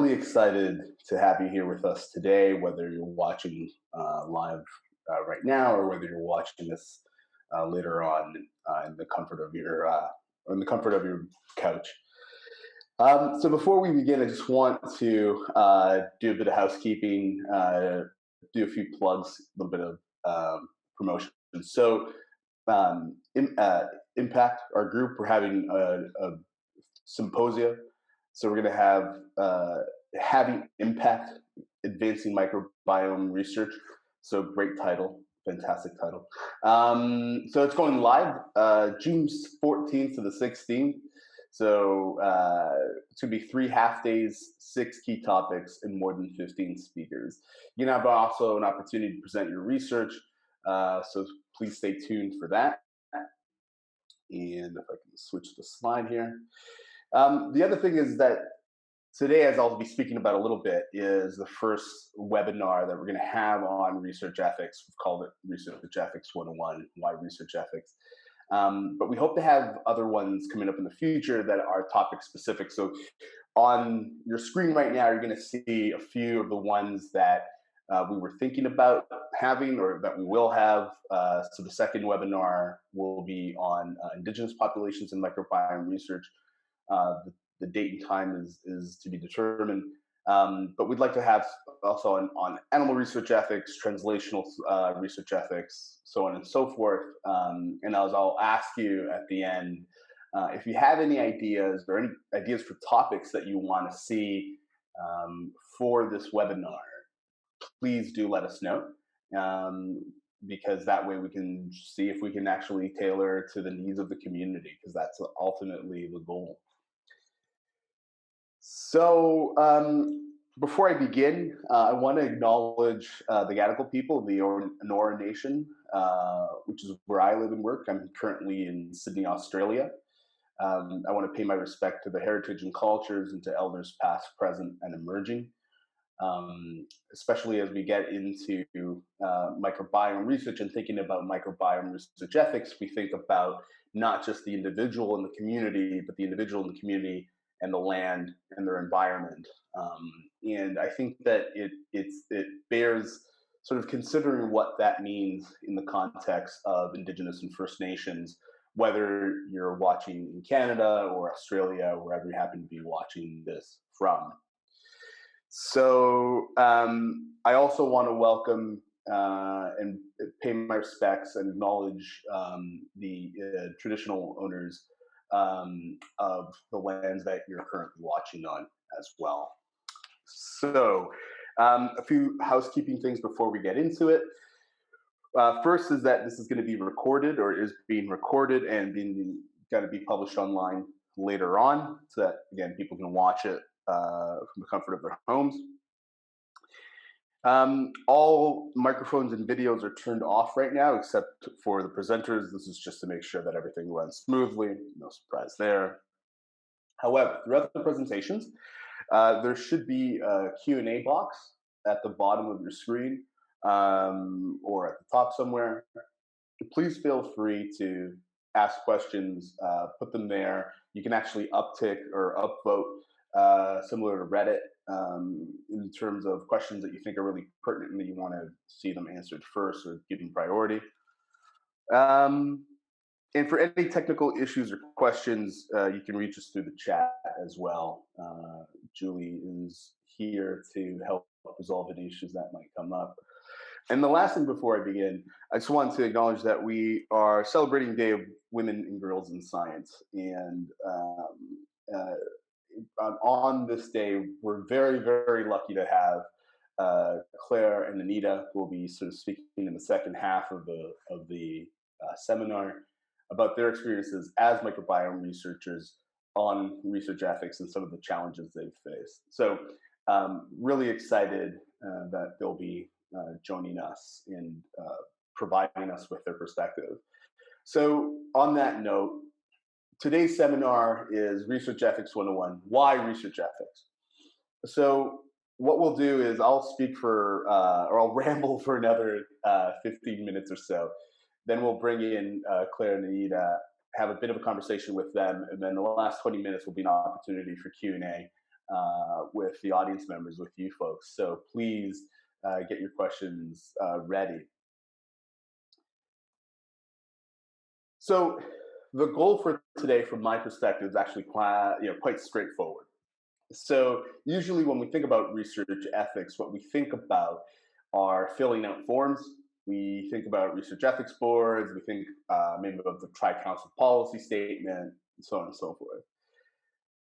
really excited to have you here with us today, whether you're watching live right now or whether you're watching this later on in the comfort of your couch. So before we begin, I just want to do a bit of housekeeping, do a few plugs, a little bit of promotion. So Impact, our group, we're having a symposia. So we're going to have having impact, advancing microbiome research. So great title, fantastic title. So it's going live June 14th to the 16th. So it's going to be 3 half days, 6 key topics, and more than 15 speakers. You can have also an opportunity to present your research. So please stay tuned for that. And if I can switch the slide here. The other thing is that today, as I'll be speaking about a little bit, is the first webinar that we're going to have on research ethics. We've called it Research Ethics 101, Why Research Ethics. But we hope to have other ones coming up in the future that are topic specific. So on your screen right now, you're going to see a few of the ones that we were thinking about having or that we will have. So the second webinar will be on Indigenous populations and microbiome research. The date and time is to be determined. But we'd like to have also on animal research ethics, translational research ethics, so on and so forth. And as I'll ask you at the end, if you have any ideas or any ideas for topics that you want to see for this webinar, please do let us know, because that way we can see if we can actually tailor to the needs of the community, because that's ultimately the goal. So before I begin, I want to acknowledge the Gadigal people of the Eora Nation, which is where I live and work. I'm currently in Sydney, Australia. I want to pay my respect to the heritage and cultures and to elders past, present, and emerging. Especially as we get into microbiome research and thinking about microbiome research ethics, we think about not just the individual in the community, but the individual in the community and the land and their environment. And I think that it bears sort of considering what that means in the context of Indigenous and First Nations, whether you're watching in Canada or Australia, wherever you happen to be watching this from. So I also want to welcome and pay my respects and acknowledge the traditional owners of the lands that you're currently watching on as well. So a few housekeeping things before we get into it. First is that this is going to be recorded, or is being recorded and going to be published online later on, so that again people can watch it from the comfort of their homes. All microphones and videos are turned off right now, except for the presenters. This is just to make sure that everything runs smoothly. No surprise there. However, throughout the presentations, there should be a Q&A box at the bottom of your screen or at the top somewhere. Please feel free to ask questions, put them there. You can actually uptick or upvote, similar to Reddit, in terms of questions that you think are really pertinent and that you want to see them answered first or given priority. And for any technical issues or questions, you can reach us through the chat as well. Julie is here to help resolve any issues that might come up. And the last thing before I begin, I just want to acknowledge that we are celebrating Day of Women and Girls in Science. And on this day, we're very, very lucky to have Claire and Anita, who will be sort of speaking in the second half of the seminar about their experiences as microbiome researchers on research ethics and some of the challenges they've faced. So really excited that they'll be joining us and providing us with their perspective. So on that note, today's seminar is Research Ethics 101, Why Research Ethics? So what we'll do is I'll speak for, or I'll ramble for another 15 minutes or so. Then we'll bring in Claire and Anita, have a bit of a conversation with them, and then the last 20 minutes will be an opportunity for Q&A with the audience members, with you folks. So please get your questions ready. So the goal for today, from my perspective, is actually quite straightforward. So usually when we think about research ethics, what we think about are filling out forms. We think about research ethics boards. We think maybe about the Tri-Council policy statement, and so on and so forth.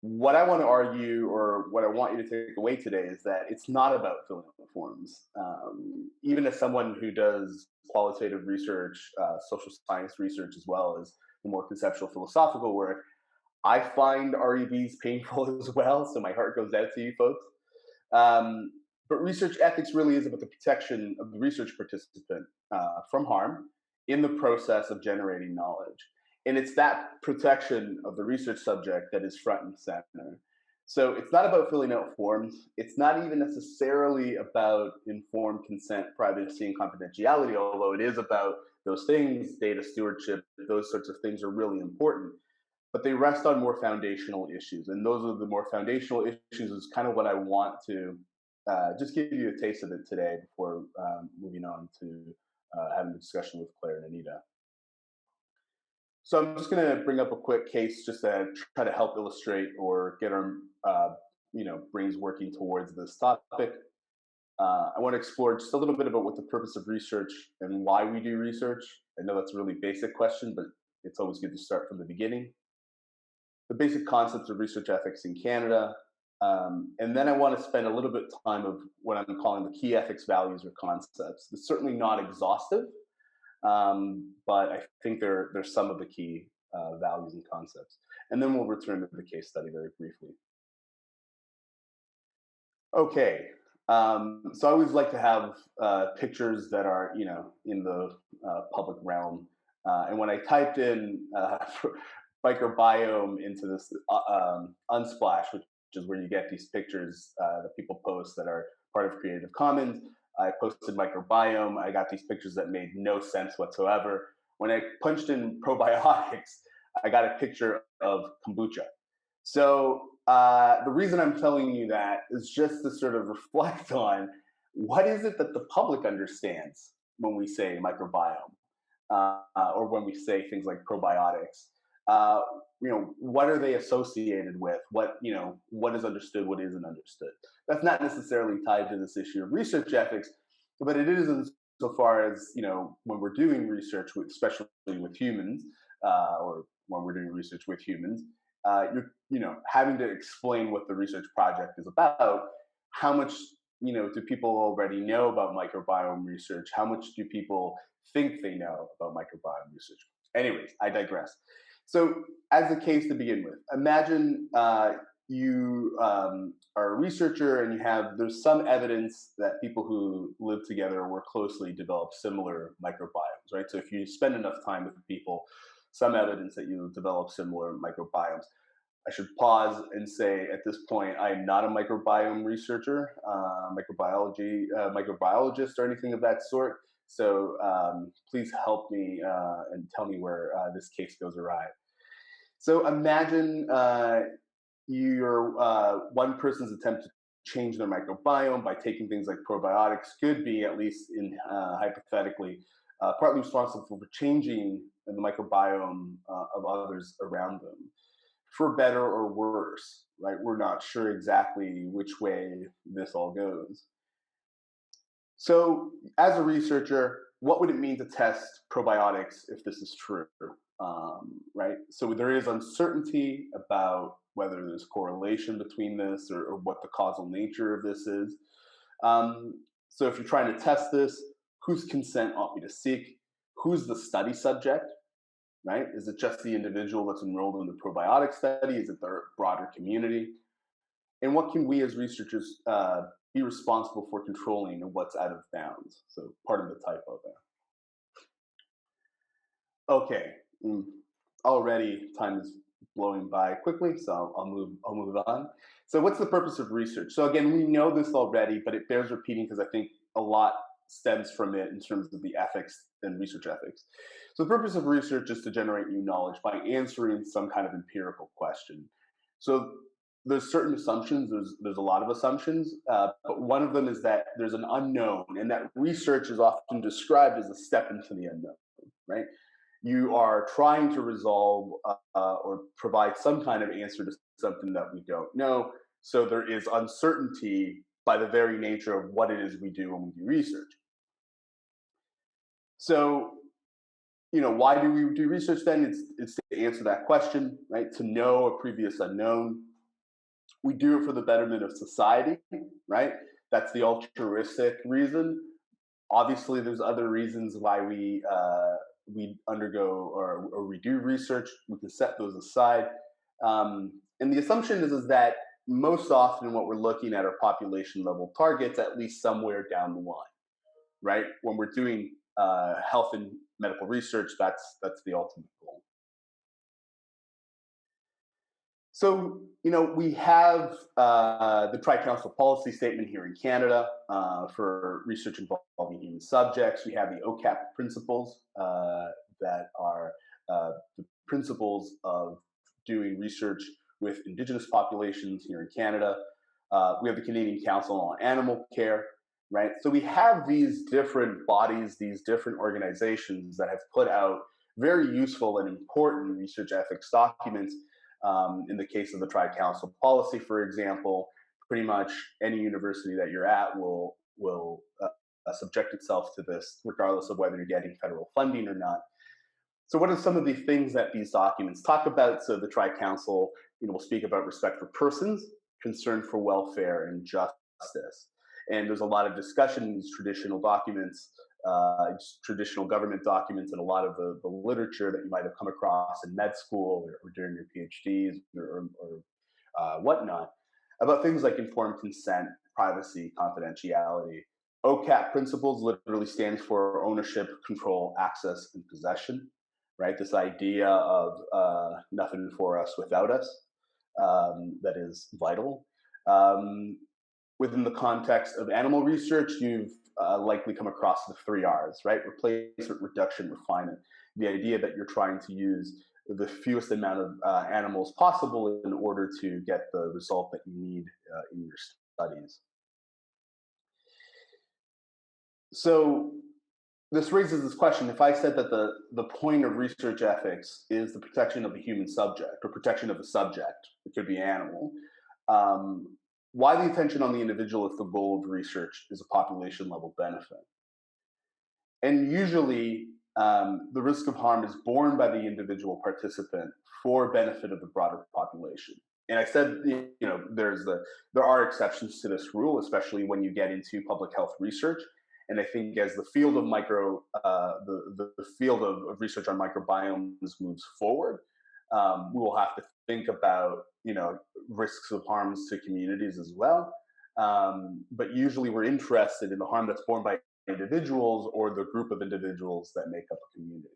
What I want to argue, or what I want you to take away today, is that it's not about filling out forms. Even as someone who does qualitative research, social science research, as well as the more conceptual philosophical work, I find REVs painful as well, so my heart goes out to you folks. But research ethics really is about the protection of the research participant from harm in the process of generating knowledge. And it's that protection of the research subject that is front and center. So it's not about filling out forms. It's not even necessarily about informed consent, privacy, and confidentiality, although it is about those things. Data stewardship, those sorts of things are really important. But they rest on more foundational issues. And those are the more foundational issues is kind of what I want to just give you a taste of it today before moving on to having a discussion with Claire and Anita. So I'm just going to bring up a quick case just to try to help illustrate or get our brains working towards this topic. I want to explore just a little bit about what the purpose of research and why we do research. I know that's a really basic question, but it's always good to start from the beginning. The basic concepts of research ethics in Canada. And then I want to spend a little bit of time of what I'm calling the key ethics values or concepts. It's certainly not exhaustive, but I think they're some of the key values and concepts. And then we'll return to the case study very briefly. Okay, so I always like to have pictures that are, in the public realm. And when I typed in microbiome into this Unsplash, which is where you get these pictures that people post that are part of Creative Commons, I posted microbiome. I got these pictures that made no sense whatsoever. When I punched in probiotics, I got a picture of kombucha. So the reason I'm telling you that is just to sort of reflect on what is it that the public understands when we say microbiome or when we say things like probiotics. What are they associated with? What is understood, what isn't understood? That's not necessarily tied to this issue of research ethics, but it is insofar as, when we're doing research, especially with humans, or when we're doing research with humans, you're having to explain what the research project is about. How much, do people already know about microbiome research? How much do people think they know about microbiome research? Anyways, I digress. So as a case to begin with, imagine you are a researcher and there's some evidence that people who live together or work closely develop similar microbiomes, right? So if you spend enough time with people, some evidence that you develop similar microbiomes. I should pause and say at this point, I am not a microbiome researcher, microbiologist or anything of that sort. So please help me and tell me where this case goes awry. So imagine one person's attempt to change their microbiome by taking things like probiotics could be, at least in hypothetically, partly responsible for changing the microbiome of others around them, for better or worse, right? We're not sure exactly which way this all goes. So as a researcher, what would it mean to test probiotics if this is true, right? So there is uncertainty about whether there's correlation between this or what the causal nature of this is. So if you're trying to test this, whose consent ought we to seek? Who's the study subject, right? Is it just the individual that's enrolled in the probiotic study? Is it the broader community? And what can we as researchers be responsible for controlling and what's out of bounds? So part of the typo there. Okay, already time is blowing by quickly, so I'll move on. So what's the purpose of research? So again, we know this already, but it bears repeating because I think a lot stems from it in terms of the ethics and research ethics. So the purpose of research is to generate new knowledge by answering some kind of empirical question. So there's certain assumptions. There's a lot of assumptions, but one of them is that there's an unknown, and that research is often described as a step into the unknown. Right? You are trying to resolve or provide some kind of answer to something that we don't know. So there is uncertainty by the very nature of what it is we do when we do research. So, why do we do research then? It's to answer that question, right? To know a previous unknown. We do it for the betterment of society, right? That's the altruistic reason. Obviously, there's other reasons why we undergo or we do research. We can set those aside. And the assumption is that most often what we're looking at are population level targets, at least somewhere down the line, right? When we're doing health and medical research, that's the ultimate goal. So, we have the Tri-Council policy statement here in Canada for research involving human subjects. We have the OCAP principles that are the principles of doing research with Indigenous populations here in Canada. We have the Canadian Council on Animal Care, right? So we have these different bodies, these different organizations that have put out very useful and important research ethics documents. In the case of the Tri-Council policy, for example, pretty much any university that you're at will subject itself to this, regardless of whether you're getting federal funding or not. So what are some of the things that these documents talk about? So the Tri-Council, will speak about respect for persons, concern for welfare and justice. And there's a lot of discussion in these traditional documents, traditional government documents, and a lot of the literature that you might have come across in med school or during your PhDs or whatnot, about things like informed consent, privacy, confidentiality. OCAP principles literally stands for ownership, control, access, and possession, right? This idea of nothing for us without us, that is vital. Within the context of animal research, you've likely come across the 3 R's, right? Replacement, reduction, refinement. The idea that you're trying to use the fewest amount of animals possible in order to get the result that you need in your studies. So this raises this question: if I said that the point of research ethics is the protection of the human subject or protection of the subject, it could be animal, why the attention on the individual if the goal of research is a population level benefit? And usually the risk of harm is borne by the individual participant for benefit of the broader population. And I said, there are exceptions to this rule, especially when you get into public health research. And I think as the field of the field of research on microbiomes moves forward, we will have to think about risks of harms to communities as well. But usually we're interested in the harm that's borne by individuals or the group of individuals that make up a community.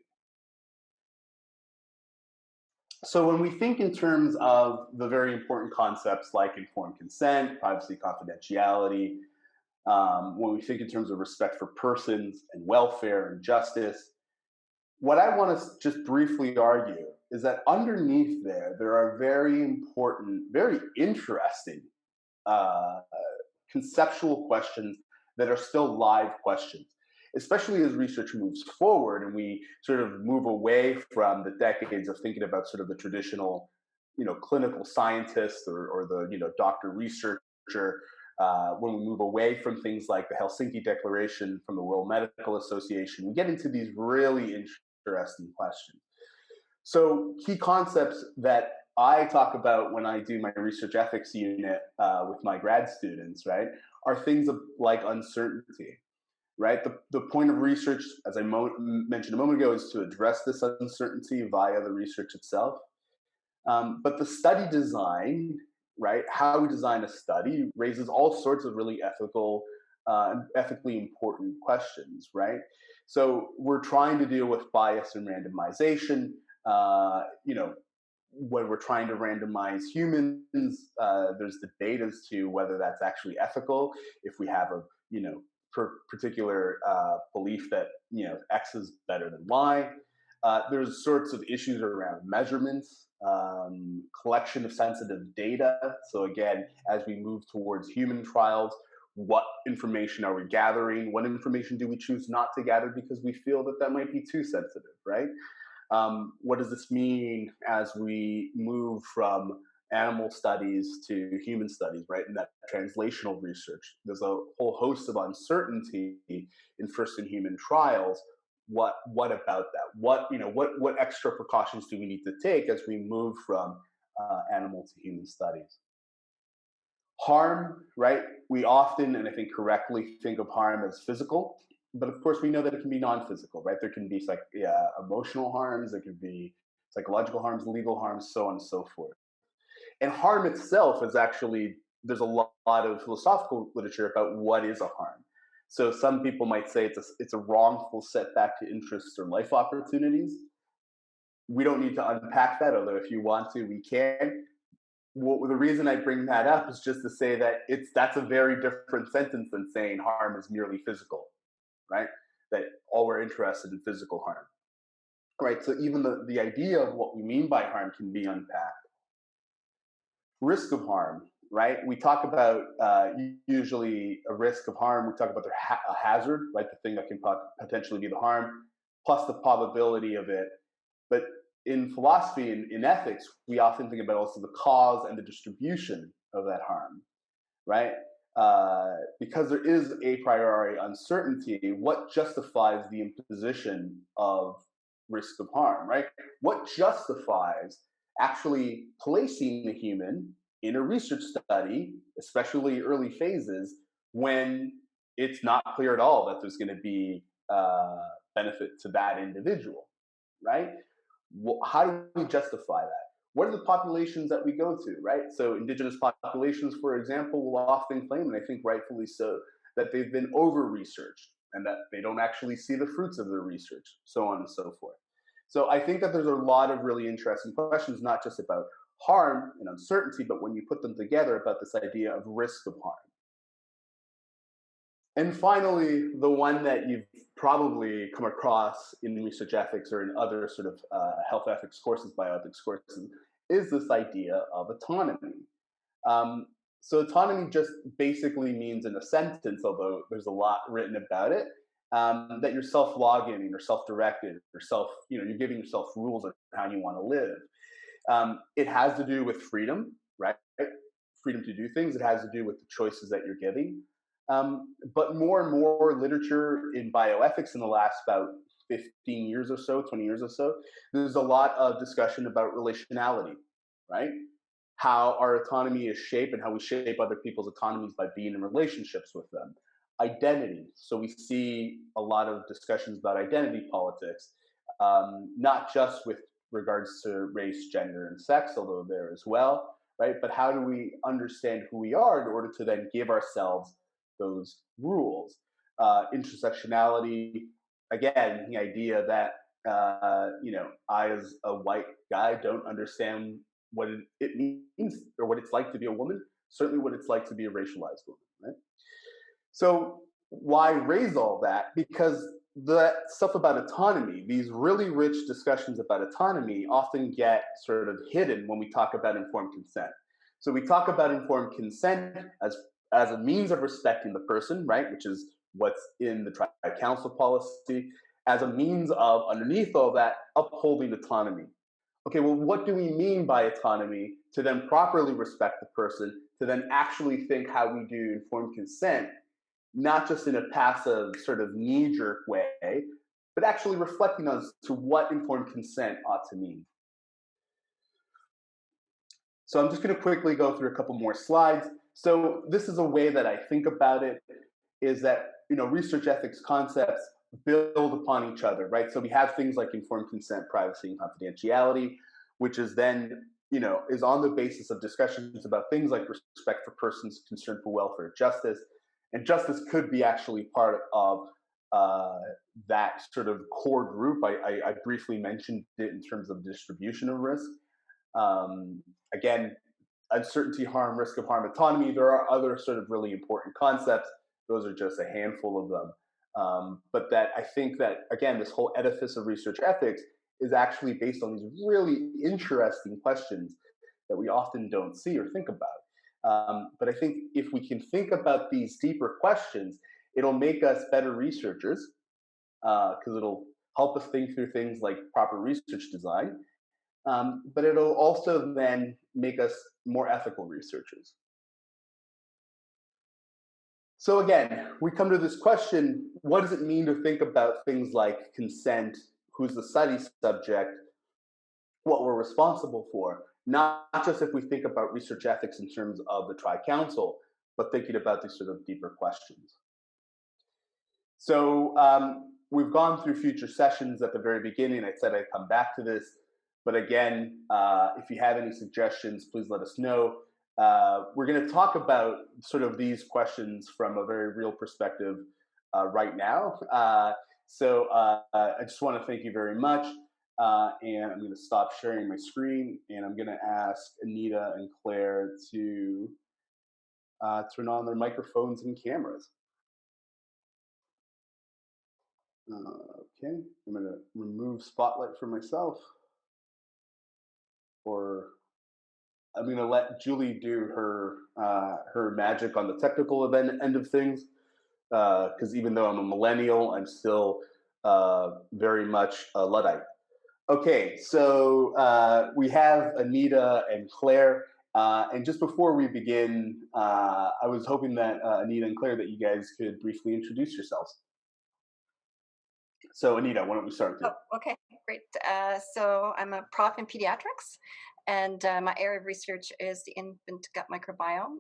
So when we think in terms of the very important concepts like informed consent, privacy, confidentiality, when we think in terms of respect for persons and welfare and justice, what I want to just briefly argue is that underneath there are very important, very interesting conceptual questions that are still live questions, especially as research moves forward and we sort of move away from the decades of thinking about sort of the traditional, clinical scientist or the doctor researcher. When we move away from things like the Helsinki Declaration from the World Medical Association, we get into these really interesting questions. So key concepts that I talk about when I do my research ethics unit with my grad students, right, are things like uncertainty, right? The point of research, as I mentioned a moment ago, is to address this uncertainty via the research itself. But the study design, right, how we design a study raises all sorts of really ethically important questions, right? So we're trying to deal with bias and randomization. When we're trying to randomize humans, there's debate as to whether that's actually ethical. If we have a particular belief that X is better than Y, there's sorts of issues around measurements collection of sensitive data. So again, as we move towards human trials, what information are we gathering? What information do we choose not to gather because we feel that that might be too sensitive, right? What does this mean as we move from animal studies to human studies, right? And that translational research. There's a whole host of uncertainty in first-in-human trials. What about that? What extra precautions do we need to take as we move from animal to human studies? Harm, right? We often, and I think correctly, think of harm as physical, but of course we know that it can be non-physical, right? There can be emotional harms, there can be psychological harms, legal harms, so on and so forth. And harm itself is actually, there's a lot of philosophical literature about what is a harm. So some people might say it's a wrongful setback to interests or life opportunities. We don't need to unpack that, although if you want to, we can. Well, the reason I bring that up is just to say that that's a very different sentence than saying harm is merely physical, right? That all we're interested in physical harm, right? So even the idea of what we mean by harm can be unpacked. Risk of harm, right? We talk about usually a risk of harm. We talk about a hazard, right? The thing that can potentially be the harm, plus the probability of it. But in philosophy and in ethics, we often think about also the cause and the distribution of that harm, right? Because there is a priori uncertainty, what justifies the imposition of risk of harm, right? What justifies actually placing the human in a research study, especially early phases, when it's not clear at all that there's going to be benefit to that individual, right? How do we justify that? What are the populations that we go to, right? So indigenous populations, for example, will often claim, and I think rightfully so, that they've been over-researched and that they don't actually see the fruits of their research, so on and so forth. So I think that there's a lot of really interesting questions, not just about harm and uncertainty, but when you put them together about this idea of risk of harm. And finally, the one that you've probably come across in research ethics or in other sort of health ethics courses, bioethics courses, is this idea of autonomy. So autonomy just basically means in a sentence, although there's a lot written about it, that you're self-logging or self-directed or you're giving yourself rules on how you want to live. It has to do with freedom, right? Freedom to do things. It has to do with the choices that you're giving. But more and more literature in bioethics in the last about 15 years or so, 20 years or so, there's a lot of discussion about relationality, right? How our autonomy is shaped and how we shape other people's autonomies by being in relationships with them. Identity. So we see a lot of discussions about identity politics, not just with regards to race, gender, and sex, although there as well, right? But how do we understand who we are in order to then give ourselves those rules? Intersectionality, again, the idea that I as a white guy don't understand what it means or what it's like to be a woman, certainly what it's like to be a racialized woman, right? So why raise all that? Because the stuff about autonomy, these really rich discussions about autonomy often get sort of hidden when we talk about informed consent. So we talk about informed consent as a means of respecting the person, right, which is what's in the tri-council policy, as a means of, underneath all that, upholding autonomy. Okay, well, what do we mean by autonomy to then properly respect the person, to then actually think how we do informed consent, not just in a passive sort of knee-jerk way, but actually reflecting on to what informed consent ought to mean. So I'm just going to quickly go through a couple more slides. So this is a way that I think about it, is that research ethics concepts build upon each other, right? So we have things like informed consent, privacy, and confidentiality, which is then is on the basis of discussions about things like respect for persons concerned for welfare, justice, and justice could be actually part of that sort of core group. I briefly mentioned it in terms of distribution of risk. Again, uncertainty, harm, risk of harm, autonomy. There are other sort of really important concepts. Those are just a handful of them. But that I think that, again, this whole edifice of research ethics is actually based on these really interesting questions that we often don't see or think about. But I think if we can think about these deeper questions, it'll make us better researchers because it'll help us think through things like proper research design. But it'll also then make us more ethical researchers. So again, we come to this question, what does it mean to think about things like consent, who's the study subject, what we're responsible for, not just if we think about research ethics in terms of the Tri-Council, but thinking about these sort of deeper questions. So we've gone through future sessions at the very beginning. I said I'd come back to this, but again, if you have any suggestions, please let us know. We're going to talk about sort of these questions from a very real perspective right now. So I just want to thank you very much. And I'm going to stop sharing my screen, and I'm going to ask Anita and Claire to turn on their microphones and cameras. Okay, I'm going to remove Spotlight for myself, or I'm going to let Julie do her her magic on the technical end of things, because even though I'm a millennial, I'm still very much a Luddite. Okay, so we have Anita and Claire, and just before we begin, I was hoping that Anita and Claire, that you guys could briefly introduce yourselves. So Anita, why don't we start with you? Oh, okay, great. So I'm a prof in pediatrics, and my area of research is the infant gut microbiome.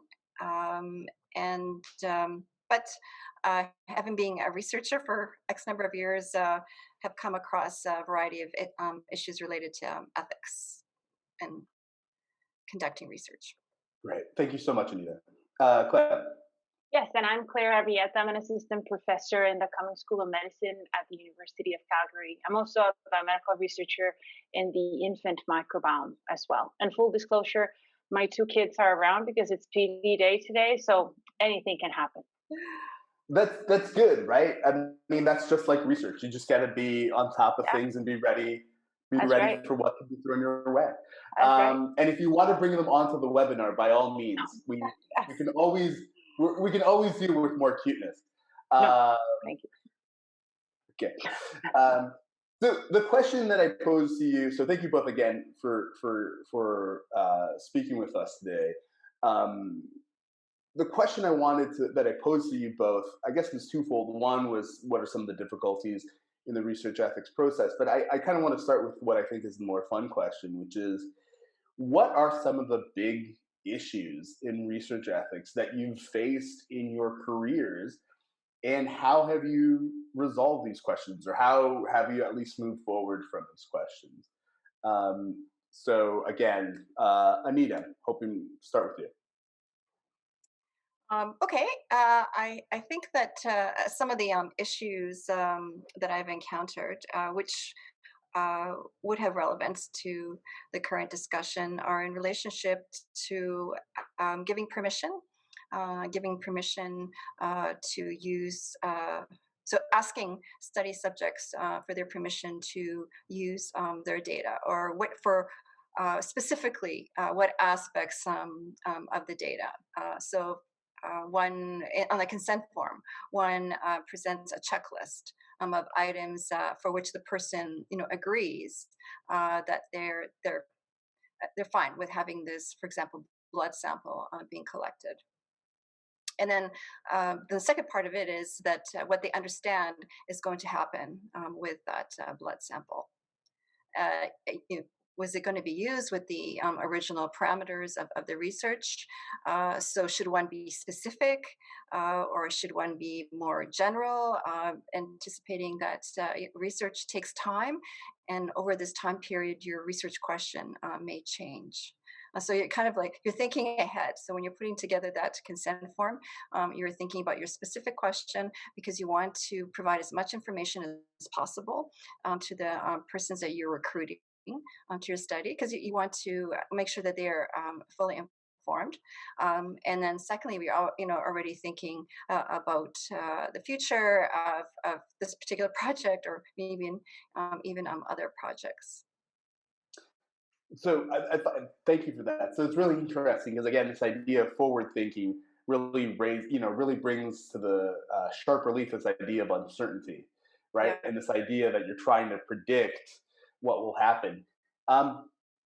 But having been a researcher for X number of years, have come across a variety of issues related to ethics and conducting research. Great, thank you so much, Anita. Claire. Yes, and I'm Claire Arrieta. I'm an assistant professor in the Cumming School of Medicine at the University of Calgary. I'm also a biomedical researcher in the infant microbiome as well. And full disclosure, my two kids are around because it's PD day today, so anything can happen. That's good, right? I mean, that's just like research. You just got to be on top of things and be ready Right. for what can be thrown your way. Right. And if you want to bring them onto the webinar, by all means, we can always do with more cuteness. Thank you. Okay. So the question that I pose to you. So thank you both again for speaking with us today. The question that I posed to you both, I guess, was twofold. One was, what are some of the difficulties in the research ethics process? But I kind of want to start with what I think is the more fun question, which is, what are some of the big issues in research ethics that you've faced in your careers, and how have you resolved these questions, or how have you at least moved forward from these questions? So again, Anita, hoping to start with you. Okay, I think that some of the issues that I've encountered, which would have relevance to the current discussion, are in relationship to giving permission to use. So asking study subjects for their permission to use their data, or what for specifically what aspects of the data. One on the consent form, one presents a checklist of items for which the person agrees that they're fine with having this, for example, blood sample being collected. And then the second part of it is that what they understand is going to happen with that blood sample. Was it going to be used with the original parameters of the research? So should one be specific, or should one be more general, anticipating that research takes time, and over this time period, your research question may change. So you're kind of like, you're thinking ahead. So when you're putting together that consent form, you're thinking about your specific question, because you want to provide as much information as possible to the persons that you're recruiting to your study, because you want to make sure that they are fully informed. And then secondly, we are already thinking about the future of this particular project, or maybe even other projects. So thank you for that. So it's really interesting because, again, this idea of forward thinking really really brings to the sharp relief this idea of uncertainty, right? Yeah. And this idea that you're trying to predict what will happen.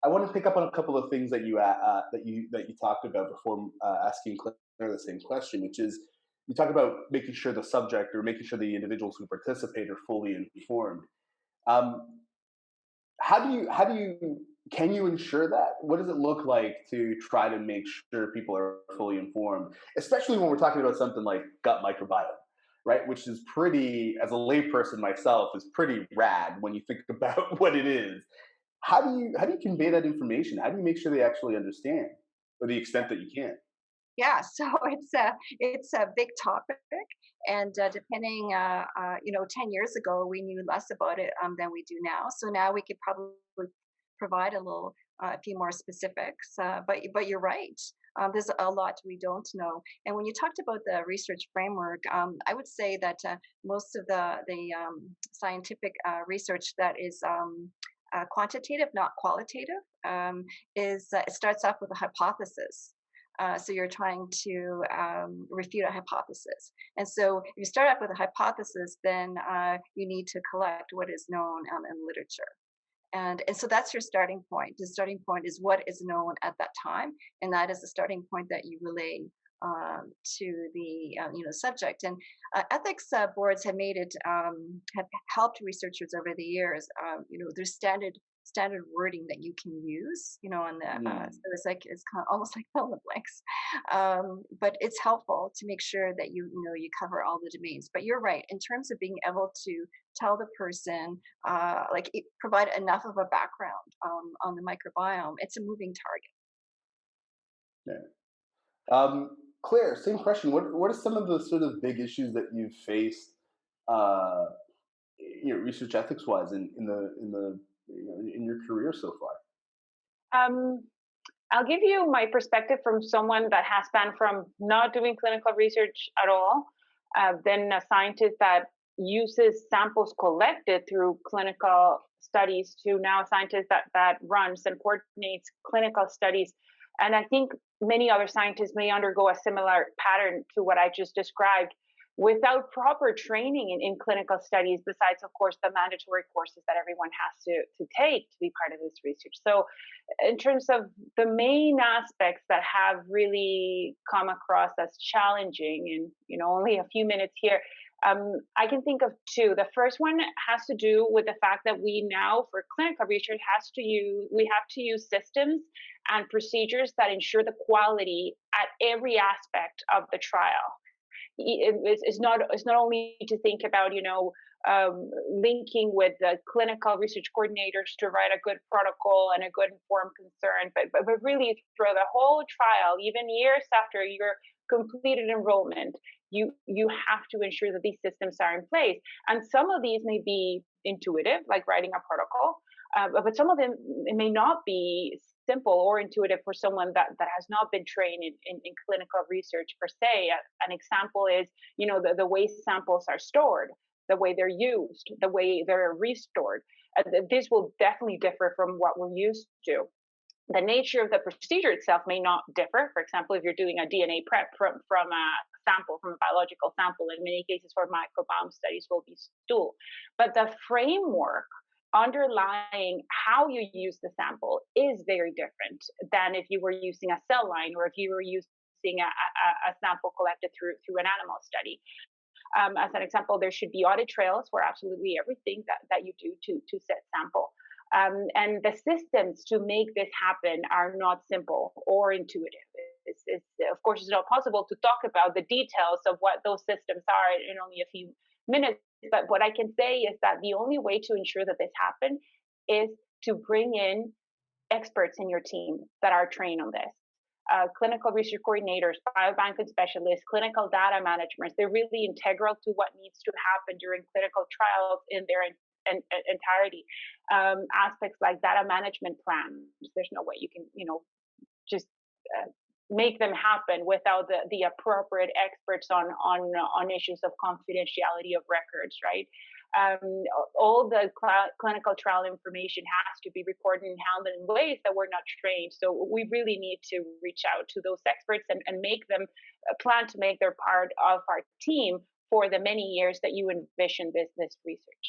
I want to pick up on a couple of things that you talked about before asking Claire the same question, which is you talk about making sure the subject or making sure the individuals who participate are fully informed. Can you ensure that? What does it look like to try to make sure people are fully informed, especially when we're talking about something like gut microbiome, right? Which is pretty, as a layperson myself, is pretty rad when you think about what it is. How do you convey that information? How do you make sure they actually understand, or the extent that you can? Yeah, so it's a big topic, and depending, 10 years ago we knew less about it than we do now. So now we could probably provide a few more specifics. But you're right. There's a lot we don't know. And when you talked about the research framework, I would say that most of the scientific research that is quantitative, not qualitative, it starts off with a hypothesis. So you're trying to refute a hypothesis. And so if you start off with a hypothesis, then you need to collect what is known in literature. And so that's your starting point. The starting point is what is known at that time, and that is the starting point that you relay to the subject. And ethics boards have made it have helped researchers over the years. There's standard wording that you can use, on the so it's kind of almost like fill in the blanks, but it's helpful to make sure that you cover all the domains. But you're right, in terms of being able to tell the person, provide enough of a background on the microbiome. It's a moving target. Yeah. Claire, same question. What are some of the sort of big issues that you've faced, research ethics wise in your career so far? I'll give you my perspective from someone that has spanned from not doing clinical research at all, then a scientist that uses samples collected through clinical studies, to now a scientist that runs and coordinates clinical studies. And I think many other scientists may undergo a similar pattern to what I just described, without proper training in clinical studies, besides, of course, the mandatory courses that everyone has to take to be part of this research. So in terms of the main aspects that have really come across as challenging, and only a few minutes here, I can think of two. The first one has to do with the fact that we now, for clinical research, we have to use systems and procedures that ensure the quality at every aspect of the trial. It's not only to think about linking with the clinical research coordinators to write a good protocol and a good informed concern, but really through the whole trial, even years after your completed enrollment, you have to ensure that these systems are in place. And some of these may be intuitive, like writing a protocol, but some of them may not be simple or intuitive for someone that has not been trained in clinical research per se. An example is, the way samples are stored, the way they're used, the way they're restored. This will definitely differ from what we're used to. The nature of the procedure itself may not differ. For example, if you're doing a DNA prep from a sample, from a biological sample, in many cases for microbiome studies will be stool. But the framework underlying how you use the sample is very different than if you were using a cell line, or if you were using a sample collected through an animal study. As an example, there should be audit trails for absolutely everything that you do to set sample. And the systems to make this happen are not simple or intuitive. Of course, it's not possible to talk about the details of what those systems are in only a few minutes. But what I can say is that the only way to ensure that this happens is to bring in experts in your team that are trained on this. Clinical research coordinators, biobanking specialists, clinical data managers, they're really integral to what needs to happen during clinical trials in their entirety. Aspects like data management plans, there's no way you can, just make them happen without the appropriate experts on issues of confidentiality of records, right? All the clinical trial information has to be recorded and handled in ways that we're not trained. So we really need to reach out to those experts and make them plan to make their part of our team for the many years that you envision this research.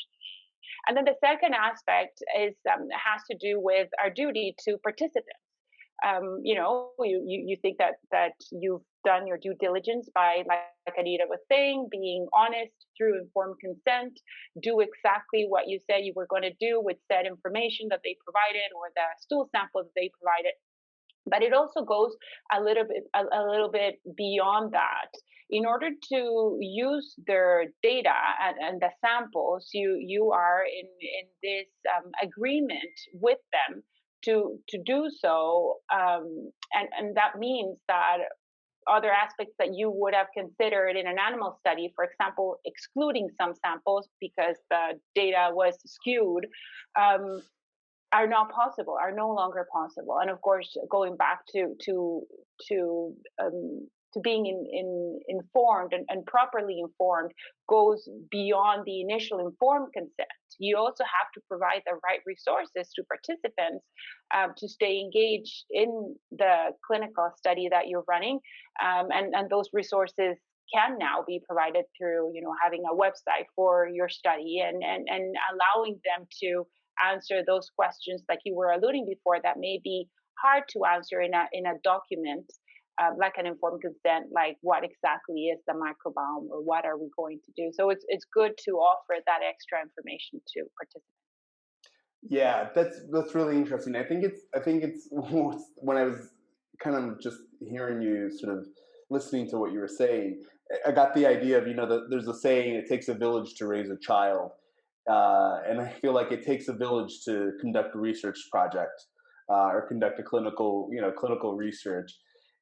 And then the second aspect is has to do with our duty to participants. You think that you've done your due diligence by, like Anita was saying, being honest through informed consent, do exactly what you said you were going to do with said information that they provided or the stool sample that they provided. But it also goes a little bit beyond that. In order to use their data and the samples, you are in this agreement with them to do so, and that means that other aspects that you would have considered in an animal study, for example, excluding some samples because the data was skewed, are not possible, are no longer possible. And of course, going back to being informed and properly informed goes beyond the initial informed consent. You also have to provide the right resources to participants to stay engaged in the clinical study that you're running, and those resources can now be provided through having a website for your study and allowing them to answer those questions like you were alluding before that may be hard to answer in a document. Like an informed consent, like what exactly is the microbiome or what are we going to do? So it's good to offer that extra information to participants. Yeah, that's really interesting. I think it's when I was kind of just hearing you sort of listening to what you were saying, I got the idea of there's a saying, it takes a village to raise a child, and I feel like it takes a village to conduct a research project or conduct a clinical research.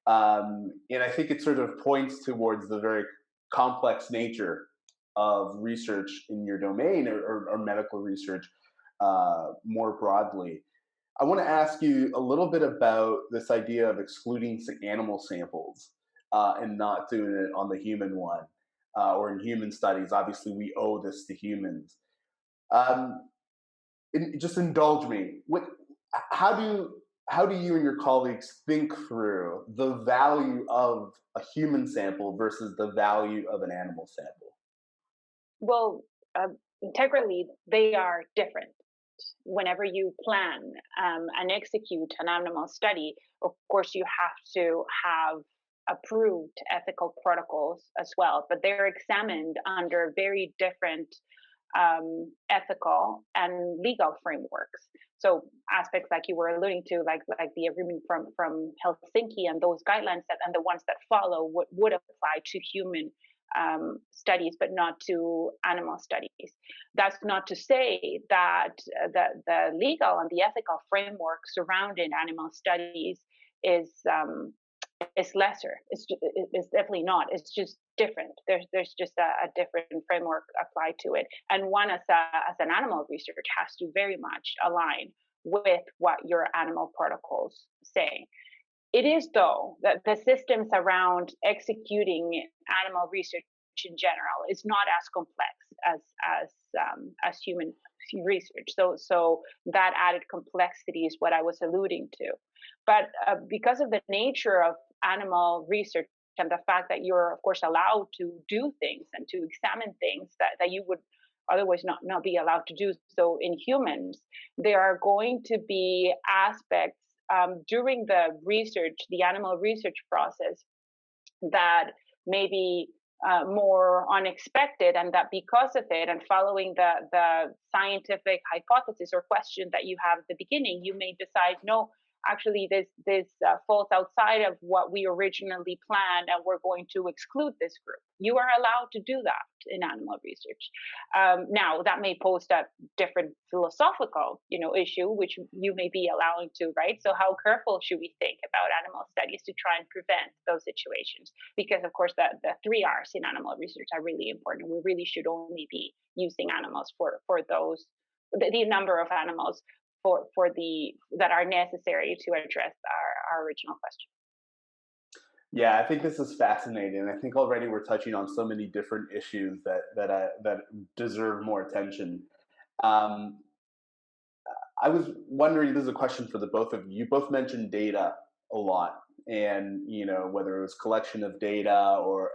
And I think it sort of points towards the very complex nature of research in your domain or medical research more broadly. I want to ask you a little bit about this idea of excluding animal samples and not doing it on the human one or in human studies. Obviously, we owe this to humans. Just indulge me. How do you and your colleagues think through the value of a human sample versus the value of an animal sample? Well, integrally, they are different. Whenever you plan and execute an animal study, of course, you have to have approved ethical protocols as well, but they're examined under very different ethical and legal frameworks. So aspects like you were alluding to, like the agreement from Helsinki and those guidelines and the ones that follow would apply to human studies, but not to animal studies. That's not to say that the legal and the ethical framework surrounding animal studies is lesser. It's definitely not. It's just different. There's just a different framework applied to it, and one as an animal research has to very much align with what your animal protocols say. It is, though, that the systems around executing animal research in general is not as complex as human research. So that added complexity is what I was alluding to. But because of the nature of animal research and the fact that you're, of course, allowed to do things and to examine things that you would otherwise not be allowed to do so in humans, there are going to be aspects during the research, the animal research process, that may be more unexpected, and that because of it and following the scientific hypothesis or question that you have at the beginning, you may decide, no, actually this falls outside of what we originally planned and we're going to exclude this group. You are allowed to do that in animal research. Now that may pose a different philosophical issue, which you may be allowing to, right? So how careful should we think about animal studies to try and prevent those situations? Because of course the 3 R's in animal research are really important. We really should only be using animals for those, the number of animals that are necessary to address our original question. Yeah, I think this is fascinating. I think already we're touching on so many different issues that deserve more attention. Um, I was wondering, this is a question for the both of you. You both mentioned data a lot, and whether it was collection of data or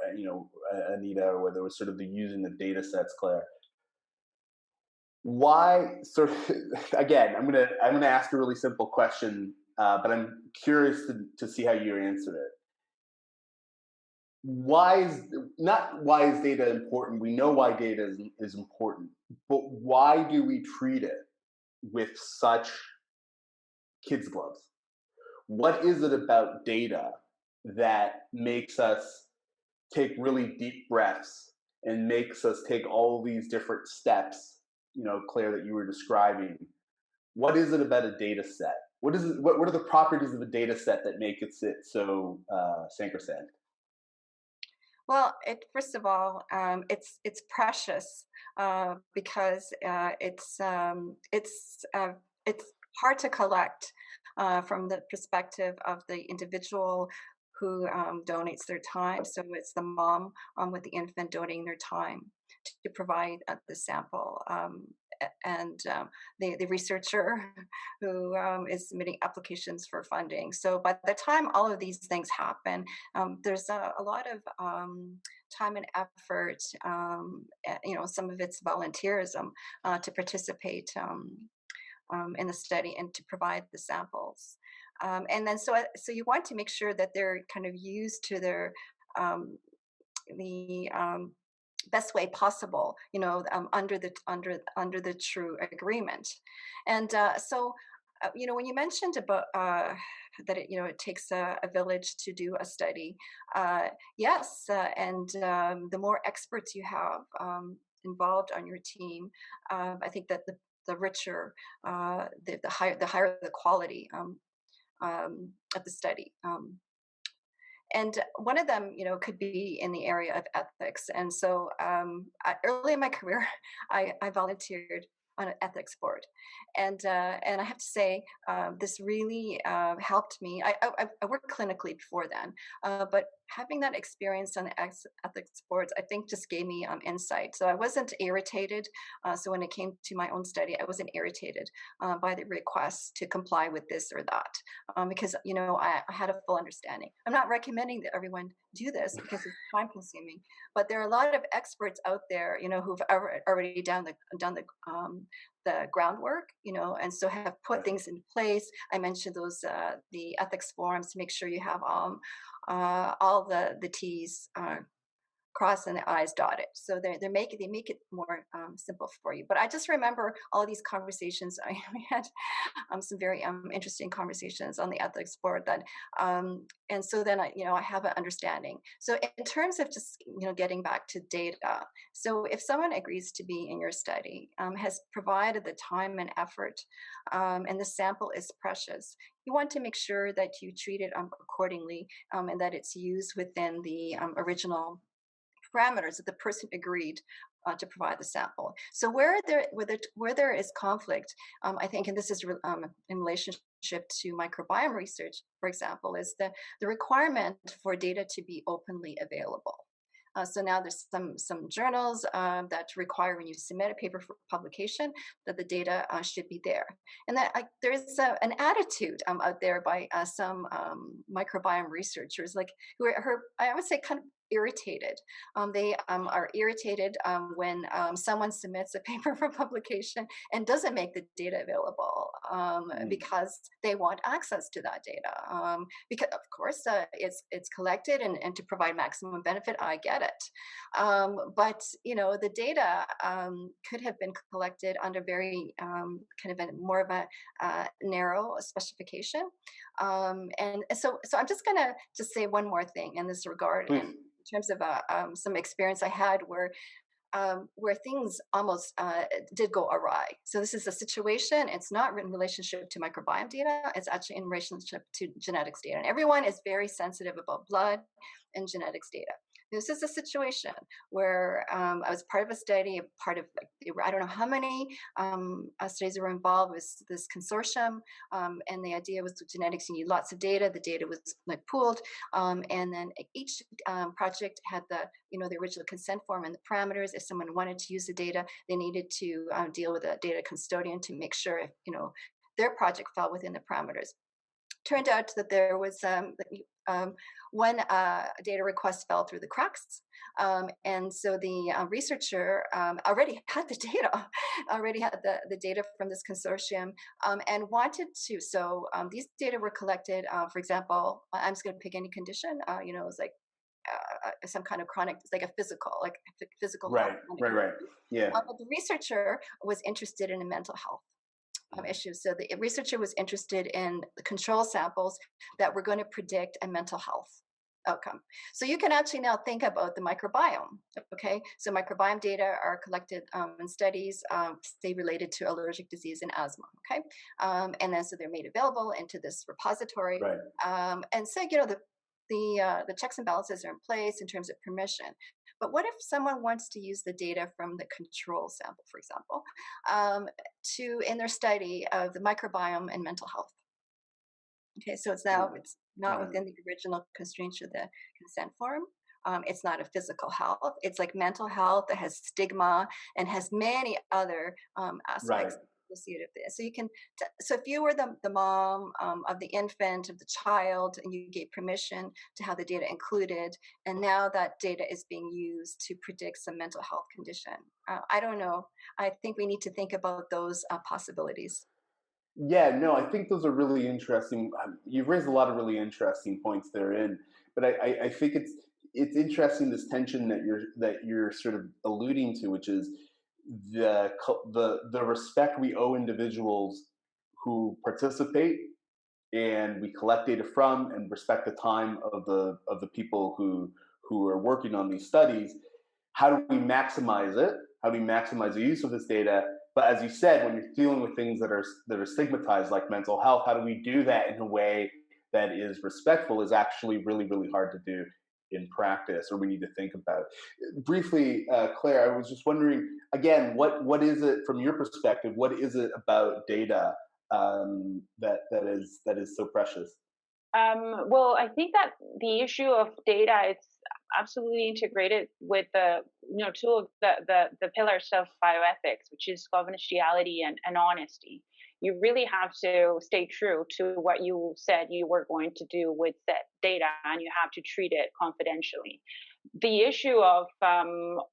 Anita, or whether it was sort of the using of data sets, Claire. Why sort of again? I'm gonna ask a really simple question, but I'm curious to see how you answer it. Why is not why is data important? We know why data is important, but why do we treat it with such kids gloves? What is it about data that makes us take really deep breaths and makes us take all these different steps, Claire, that you were describing? What is it about a data set? What are the properties of a data set that make it sit so sacrosanct? Well, first of all, it's precious because it's hard to collect from the perspective of the individual who donates their time. So it's the mom with the infant donating their time to provide the sample. And the researcher who is submitting applications for funding. So by the time all of these things happen, there's a lot of time and effort. Some of it's volunteerism to participate in the study and to provide the samples. And then so you want to make sure that they're kind of used to their the best way possible, under the true agreement. And when you mentioned about that it takes a village to do a study, yes, and the more experts you have involved on your team, I think that the richer, the higher the quality of the study. And one of them, could be in the area of ethics. And so early in my career, I volunteered on an ethics board. And I have to say, this really helped me. I worked clinically before then, but having that experience on the ethics boards, I think just gave me insight. So I wasn't irritated. So when it came to my own study, I wasn't irritated by the requests to comply with this or that, because, I had a full understanding. I'm not recommending that everyone do this because it's time consuming, but there are a lot of experts out there, who've already done the groundwork, and so have put things in place. I mentioned those the ethics forums to make sure you have all the T's crossed and the I's dotted. So they make it more simple for you. But I just remember all these conversations. We had some very interesting conversations on the ethics board that, and so then I have an understanding. So in terms of just getting back to data, so if someone agrees to be in your study, has provided the time and effort, and the sample is precious, you want to make sure that you treat it accordingly, and that it's used within the original parameters that the person agreed to provide the sample. So where there is conflict, I think, and this is in relationship to microbiome research, for example, is the requirement for data to be openly available. So now there's some journals that require when you submit a paper for publication that the data should be there, and that there's an attitude out there by some microbiome researchers, like who are I would say kind of irritated. They are irritated when someone submits a paper for publication and doesn't make the data available because they want access to that data. Because of course it's collected and to provide maximum benefit. I get it, but the data could have been collected under very kind of more of a narrow specification. And so I'm just gonna say one more thing in this regard. Please. In terms of some experience I had where things almost did go awry. So this is a situation, it's not in relationship to microbiome data, it's actually in relationship to genetics data. And everyone is very sensitive about blood and genetics data. This is a situation where I was part of a study, part of like, I don't know how many studies were involved with this consortium, and the idea was with genetics, you need lots of data. The data was like pooled, and then each project had the original consent form and the parameters. If someone wanted to use the data, they needed to deal with a data custodian to make sure if their project fell within the parameters. Turned out that there was one data request fell through the cracks. And so the researcher already had the data, the data from this consortium, and wanted to. So these data were collected, for example, I'm just going to pick any condition, it was like some kind of chronic, it's like a physical Right, health. right. Yeah. But the researcher was interested in a mental health issues. So the researcher was interested in the control samples that were going to predict a mental health outcome. So you can actually now think about the microbiome. Okay, so microbiome data are collected in studies, say related to allergic disease and asthma. Okay, and then so they're made available into this repository. Right. And so the checks and balances are in place in terms of permission. But what if someone wants to use the data from the control sample, for example, in their study of the microbiome and mental health? Okay, so it's not within the original constraints of the consent form. It's not a physical health. It's like mental health that has stigma and has many other aspects associated with it. So you can. So if you were the mom of the infant, of the child, and you gave permission to have the data included, and now that data is being used to predict some mental health condition. I don't know. I think we need to think about those possibilities. Yeah, no, I think those are really interesting. You've raised a lot of really interesting points therein, but I think it's interesting, this tension that you're sort of alluding to, which is the respect we owe individuals who participate and we collect data from, and respect the time of the people who are working on these studies. How do we maximize it? How do we maximize the use of this data? But as you said, when you're dealing with things that are stigmatized, like mental health, how do we do that in a way that is respectful? Is actually really, really hard to do in practice, or we need to think about. Briefly, Claire, I was just wondering again, what is it from your perspective? What is it about data that is so precious? Well, I think that the issue of data, it's absolutely integrated with the two of the pillars of bioethics, which is confidentiality and honesty. You really have to stay true to what you said you were going to do with that data, and you have to treat it confidentially. The issue of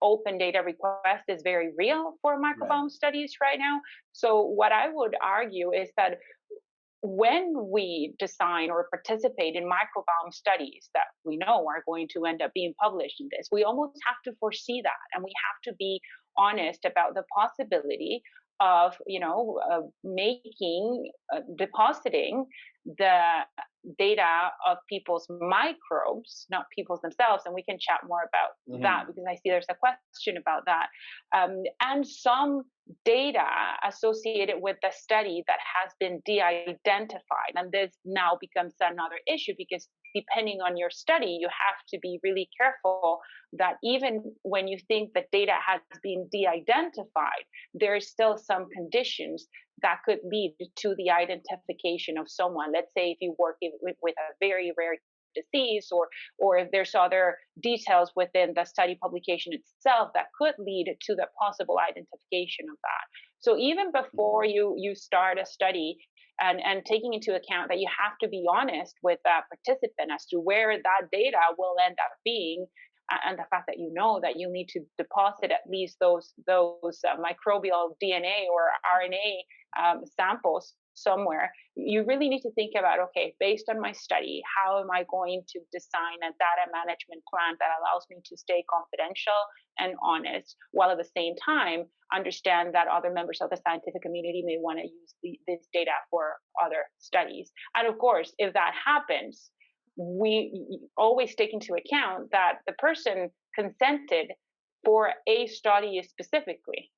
open data request is very real for microbiome studies right now. So what I would argue is that when we design or participate in microbiome studies that we know are going to end up being published in this, we almost have to foresee that, and we have to be honest about the possibility of depositing the data of people's microbes, not people's themselves, and we can chat more about that, because I see there's a question about that, and some data associated with the study that has been de-identified. And this now becomes another issue, because depending on your study, you have to be really careful that even when you think the data has been de-identified, there is still some conditions that could lead to the identification of someone. Let's say if you work with a very rare disease, or if there's other details within the study publication itself that could lead to the possible identification of that. So even before you start a study, and taking into account that you have to be honest with a participant as to where that data will end up being, and the fact that that you need to deposit at least those microbial DNA or RNA samples somewhere, you really need to think about, okay, based on my study, how am I going to design a data management plan that allows me to stay confidential and honest, while at the same time understand that other members of the scientific community may want to use this data for other studies. And of course, if that happens, we always take into account that the person consented for a study specifically.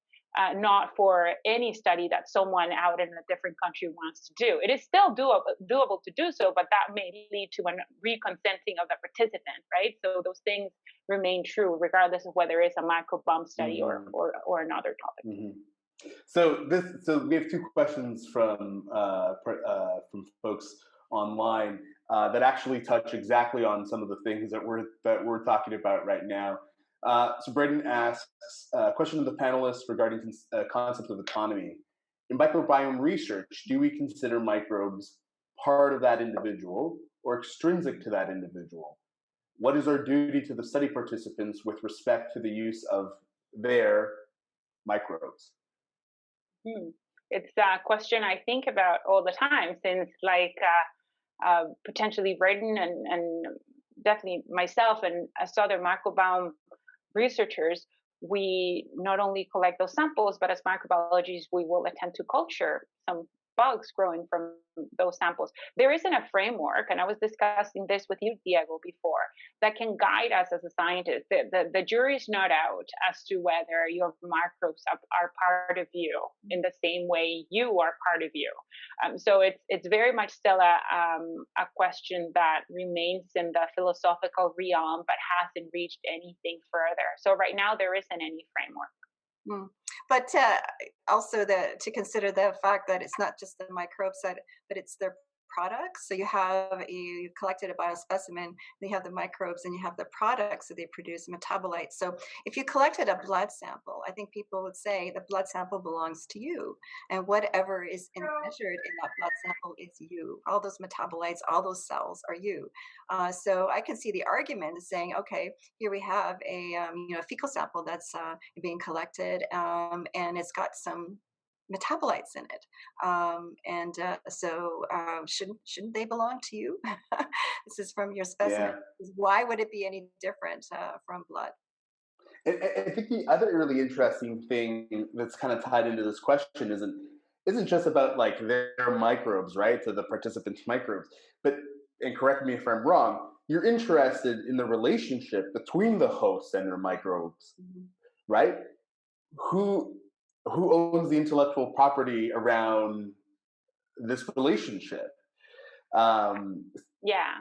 not for any study that someone out in a different country wants to do. It is still doable to do so, but that may lead to a reconsenting of the participant, right? So those things remain true regardless of whether it's a microbiome study or another topic. So we have two questions from folks online that actually touch exactly on some of the things that we're talking about right now. So Braedon asks a question to the panelists regarding concept of autonomy. In microbiome research, do we consider microbes part of that individual or extrinsic to that individual? What is our duty to the study participants with respect to the use of their microbes? It's a question I think about all the time, since potentially Braedon and definitely myself and as other microbiome researchers, we not only collect those samples, but as microbiologists, we will attempt to culture some bugs growing from those samples. There isn't a framework, and I was discussing this with you, Diego, before, that can guide us as a scientist. The jury's not out as to whether your microbes are part of you in the same way you are part of you. So it's very much still a question that remains in the philosophical realm, but hasn't reached anything further. So right now there isn't any framework. But also to consider the fact that it's not just the microbes, but it's their products. So you collected a biospecimen, you have the microbes and you have the products that they produce, metabolites. So if you collected a blood sample, I think people would say the blood sample belongs to you, and whatever is measured in that blood sample is you. All those metabolites, all those cells are you. So I can see the argument saying, okay, here we have a fecal sample that's being collected, and it's got some metabolites in it, so shouldn't they belong to you? This is from your specimen. Yeah. Why would it be any different from blood? I think the other really interesting thing that's kind of tied into this question isn't just about like their microbes, right? So the participants' microbes, but, and correct me if I'm wrong, you're interested in the relationship between the hosts and their microbes, right? Who owns the intellectual property around this relationship? Yeah,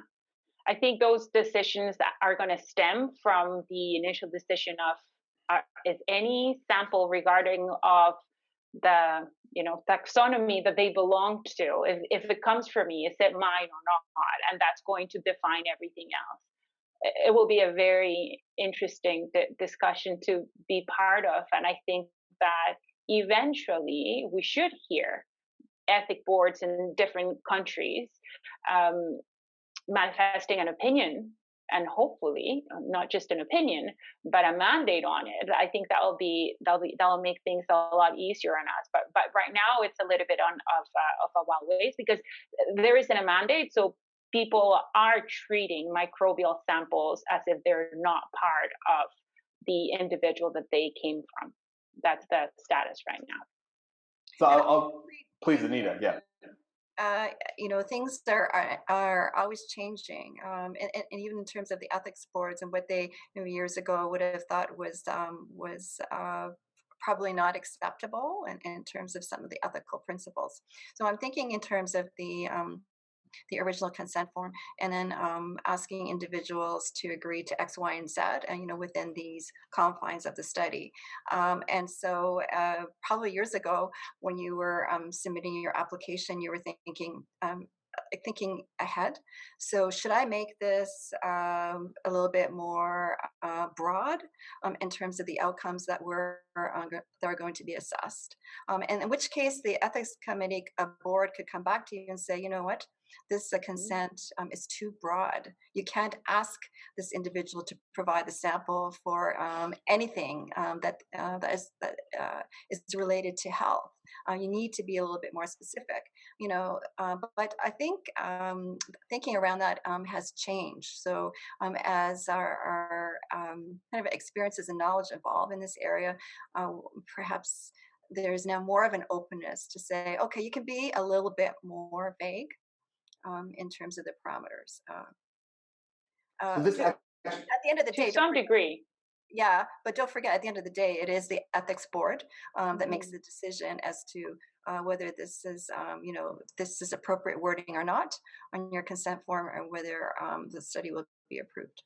I think those decisions are going to stem from the initial decision of is any sample regarding of the taxonomy that they belong to, if it comes from me, is it mine or not? And that's going to define everything else. It will be a very interesting discussion to be part of, and I think that eventually we should hear ethic boards in different countries manifesting an opinion, and hopefully not just an opinion, but a mandate on it. I think that'll make things a lot easier on us. But right now it's a little bit of a wild ways because there isn't a mandate. So people are treating microbial samples as if they're not part of the individual that they came from. That's the status right now. So I'll please, Anita. Yeah. Things are always changing, and even in terms of the ethics boards and what they years ago would have thought was probably not acceptable in terms of some of the ethical principles. So I'm thinking in terms of the original consent form, and then asking individuals to agree to X, Y, and Z, and within these confines of the study. And so, probably years ago, when you were submitting your application, you were thinking ahead. So, should I make this a little bit more broad in terms of the outcomes that are going to be assessed? And in which case, the ethics committee board could come back to you and say, you know what? This consent is too broad. You can't ask this individual to provide the sample for anything that is related to health. You need to be a little bit more specific, but I think thinking around that has changed. So as our kind of experiences and knowledge evolve in this area, perhaps there's now more of an openness to say, okay, you can be a little bit more vague in terms of the parameters. So this at the end of the day, to some degree. Yeah, but don't forget, at the end of the day, it is the ethics board that makes the decision as to whether this is, this is appropriate wording or not on your consent form, and whether the study will be approved.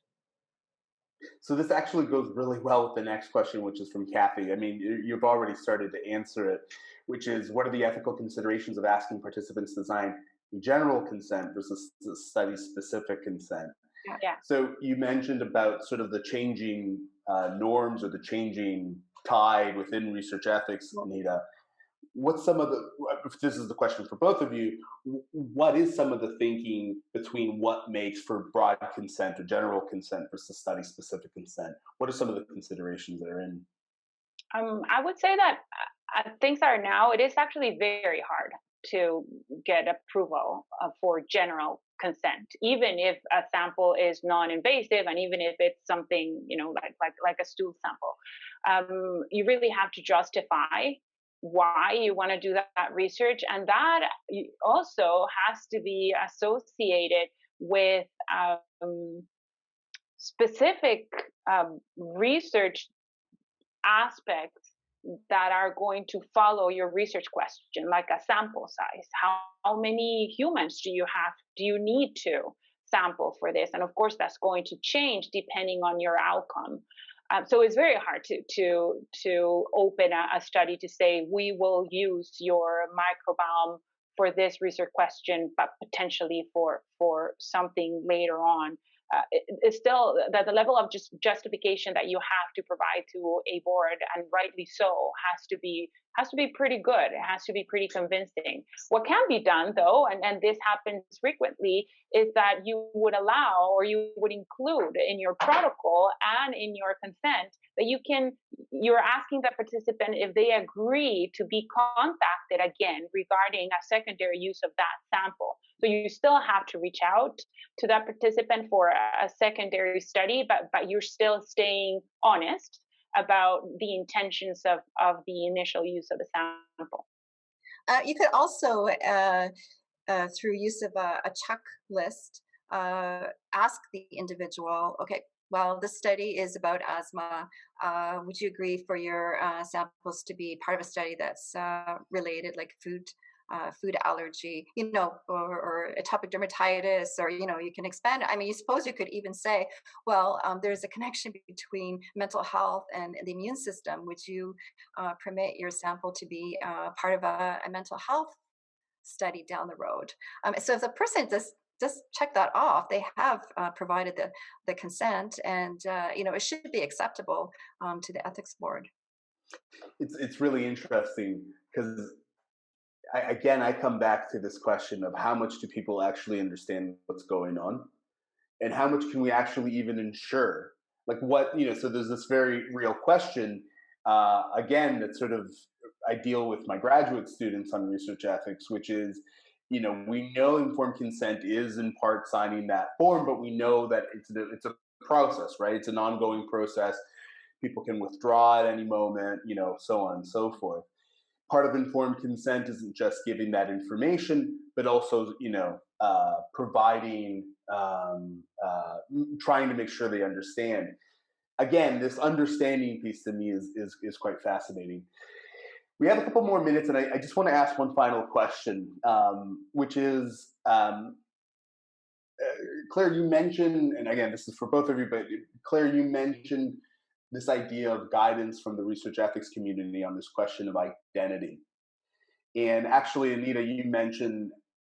So this actually goes really well with the next question, which is from Kathy. I mean, you've already started to answer it, which is, what are the ethical considerations of asking participants to sign general consent versus study-specific consent? Yeah. So you mentioned about sort of the changing norms or the changing tide within research ethics, Anita. What's some of the, if this is the question for both of you, what is some of the thinking between what makes for broad consent or general consent versus study-specific consent? What are some of the considerations that are in? I would say that things are now, it is actually very hard to get approval for general consent, even if a sample is non-invasive, and even if it's something, like a stool sample. You really have to justify why you want to do that research, and that also has to be associated with specific research aspects that are going to follow your research question, like a sample size. How many humans do you need to sample for this? And of course, that's going to change depending on your outcome. So it's very hard to open a study to say, we will use your microbiome for this research question, but potentially for something later on. It's still that the level of just justification that you have to provide to a board, and rightly so, has to be pretty good. It has to be pretty convincing. What can be done, though, and this happens frequently, is that you would allow, or you would include in your protocol and in your consent, that you're asking the participant if they agree to be contacted again regarding a secondary use of that sample. So you still have to reach out to that participant for a secondary study, but you're still staying honest about the intentions of the initial use of the sample. You could also, through use of a checklist, ask the individual, okay, well, this study is about asthma. Would you agree for your samples to be part of a study that's related, like food allergy, or atopic dermatitis, or, you can expand. I mean, you suppose you could even say, well, there's a connection between mental health and the immune system. Would you permit your sample to be part of a mental health study down the road? So if the person just check that off, they have provided the consent, and it should be acceptable to the ethics board. It's really interesting because I come back to this question of how much do people actually understand what's going on, and how much can we actually even ensure? Like so there's this very real question, again, that sort of I deal with my graduate students on research ethics, which is, we know informed consent is in part signing that form, but we know that it's a process, right? It's an ongoing process. People can withdraw at any moment, so on and so forth. Part of informed consent isn't just giving that information, but also, providing, trying to make sure they understand. Again, this understanding piece to me is quite fascinating. We have a couple more minutes, and I just want to ask one final question, which is, Claire, you mentioned, and again, this is for both of you, but Claire, you mentioned this idea of guidance from the research ethics community on this question of identity. And actually, Anita, you mentioned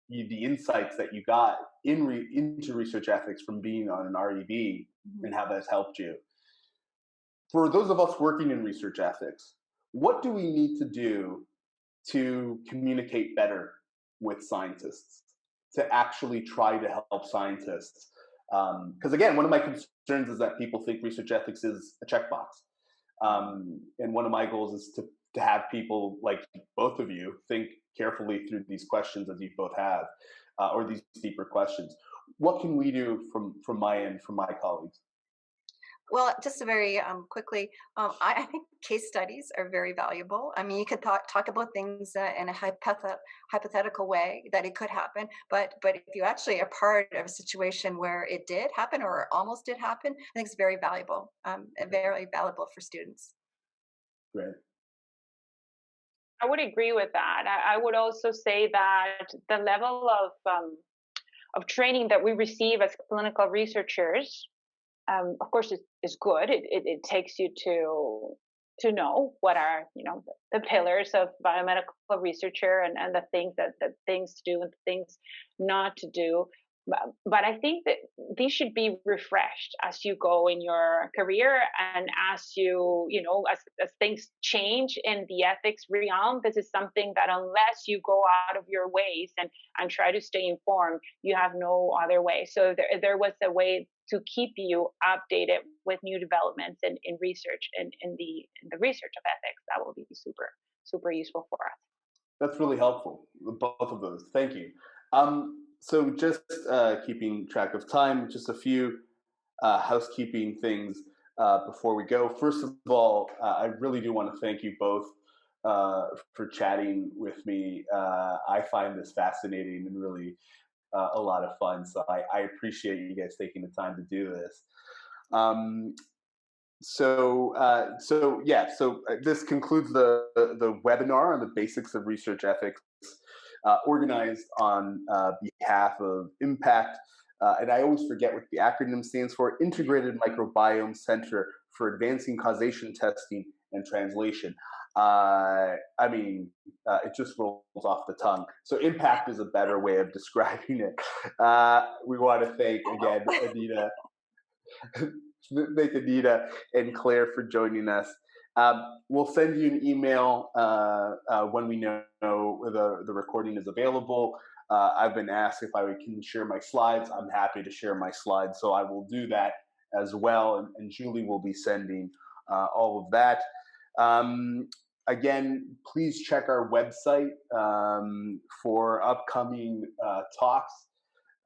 the insights that you got into research ethics from being on an REB and how that's helped you. For those of us working in research ethics, what do we need to do to communicate better with scientists, to actually try to help scientists? Because again, one of my concerns is that people think research ethics is a checkbox. And one of my goals is to have people like both of you think carefully through these questions as you both have, or these deeper questions. What can we do from my end, from my colleagues? Well, just very quickly, I think case studies are very valuable. I mean, you could talk about things in a hypothetical way that it could happen, but if you actually are part of a situation where it did happen or almost did happen, I think it's very valuable, very valuable for students. Right. I would agree with that. I would also say that the level of training that we receive as clinical researchers, of course, is good. It takes you to know what are the pillars of biomedical researcher and the things that things to do and things not to do. But I think that these should be refreshed as you go in your career and as as things change in the ethics realm. This is something that unless you go out of your ways and try to stay informed, you have no other way. So there was a way to keep you updated with new developments in research and in the research of ethics. That will be super useful for us. That's really helpful, both of those. Thank you. So just keeping track of time, just a few housekeeping things before we go. First of all, I really do want to thank you both for chatting with me. I find this fascinating and really a lot of fun. So I appreciate you guys taking the time to do this. So this concludes the webinar on the basics of research ethics, organized on behalf of IMPACTT, and I always forget what the acronym stands for: Integrated Microbiome Center for Advancing Causation Testing and Translation. It just rolls off the tongue. So IMPACTT is a better way of describing it. We want to thank again Anita. Thank Anita and Claire for joining us. We'll send you an email when we know the recording is available. I've been asked if I can share my slides. I'm happy to share my slides, so I will do that as well. And Julie will be sending all of that. Again, please check our website for upcoming talks.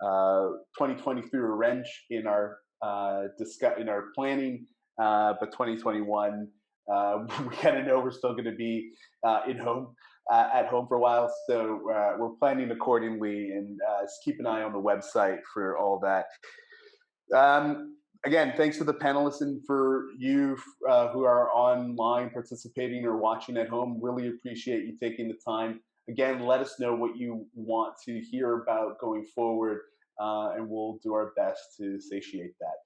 2020 threw a wrench in our planning, but 2021, we kind of know we're still going to be at home for a while, so we're planning accordingly, and just keep an eye on the website for all that. Again, thanks to the panelists and for you who are online participating or watching at home. Really appreciate you taking the time. Again, let us know what you want to hear about going forward, and we'll do our best to satiate that.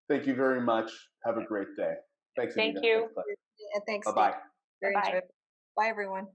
Thank you very much. Have a great day. Thanks, Anita. Thank you. And thanks. Bye-bye. Very enjoyable. Bye, everyone.